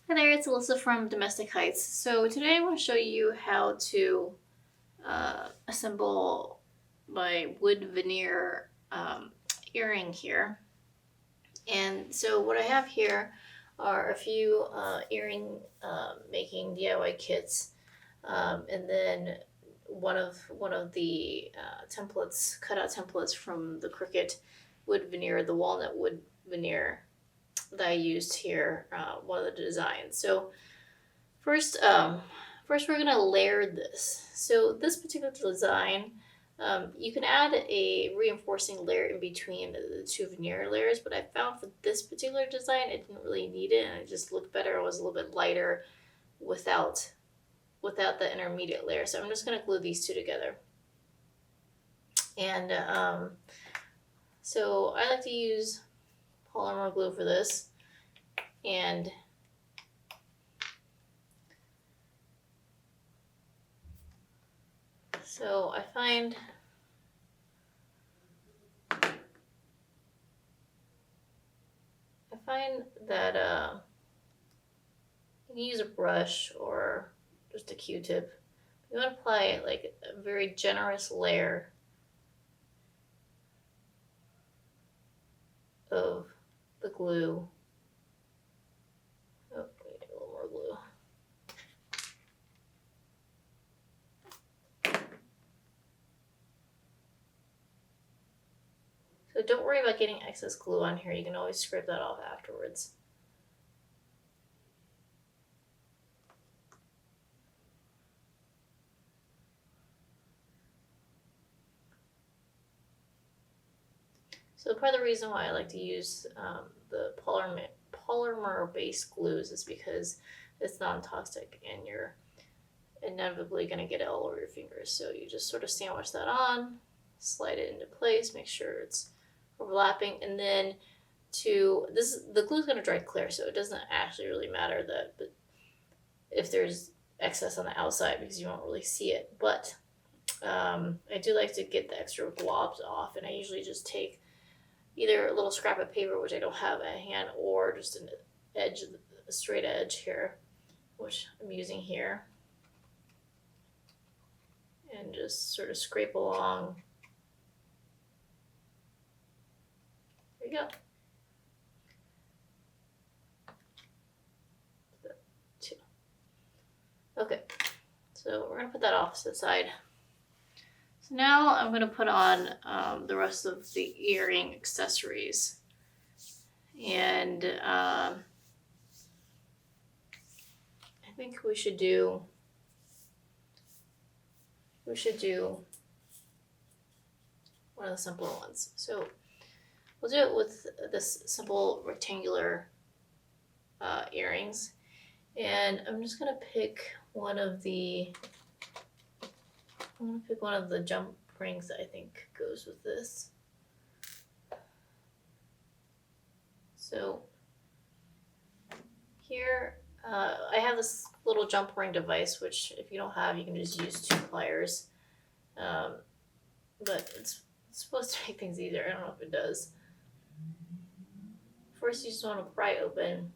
Hi there, it's Alyssa from Domestic Heights. So today I want to show you how to assemble my wood veneer earring here. And so what I have here are a few earring making DIY kits, and then one of the templates, cutout templates from the Cricut wood veneer, the walnut wood veneer that I used here, one of the designs. So first, first we're gonna layer this. So this particular design, you can add a reinforcing layer in between the two veneer layers, but I found for this particular design, it didn't really need it, and it just looked better. It was a little bit lighter without the intermediate layer. So I'm just gonna glue these two together. And so I like to use polymer glue for this, and so I find that you can use a brush or just a Q-tip. You want to apply like a very generous layer of the glue. Oh, we need a little more glue. So don't worry about getting excess glue on here. You can always scrape that off afterwards. So part of the reason why I like to use the polymer-based glues is because it's non-toxic and you're inevitably going to get it all over your fingers. So you just sort of sandwich that on, slide it into place, make sure it's overlapping, and then the glue is going to dry clear, so it doesn't actually really matter that if there's excess on the outside because you won't really see it. But I do like to get the extra globs off, and I usually just take either a little scrap of paper, which I don't have at hand, or just an edge, a straight edge here, which I'm using here, and just sort of scrape along. There you go. Two. Okay, so we're gonna put that off to the side. So now I'm gonna put on the rest of the earring accessories, and I think we should do one of the simpler ones. So we'll do it with this simple rectangular earrings, and I'm just gonna pick one of the jump rings that I think goes with this. So here I have this little jump ring device, which if you don't have, you can just use 2 pliers. But it's supposed to make things easier. I don't know if it does. First, you just want to pry open.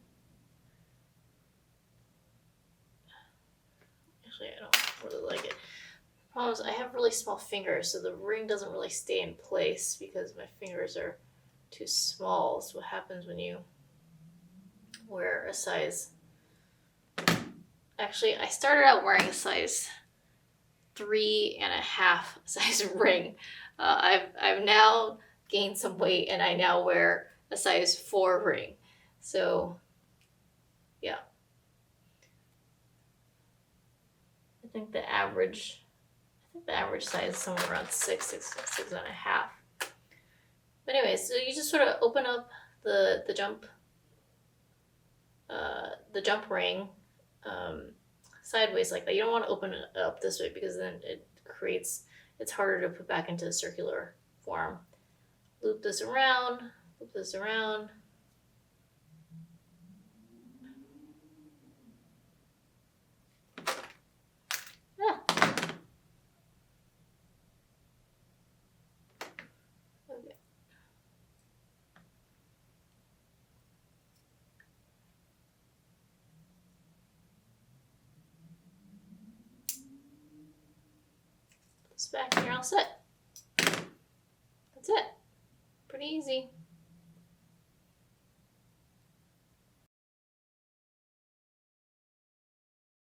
Actually, I don't really like it. The problem is I have really small fingers, so the ring doesn't really stay in place because my fingers are too small. So what happens when you wear a size... Actually, I started out wearing a size 3.5 size ring. I've now gained some weight and I now wear a size 4 ring. So yeah, I think the average size is somewhere around 6.5. But anyway, so you just sort of open up the jump ring sideways like that. You don't want to open it up this way because then it's harder to put back into the circular form. Loop this around, loop this around. Yeah. Okay. this back and you're all set. That's it. Pretty easy.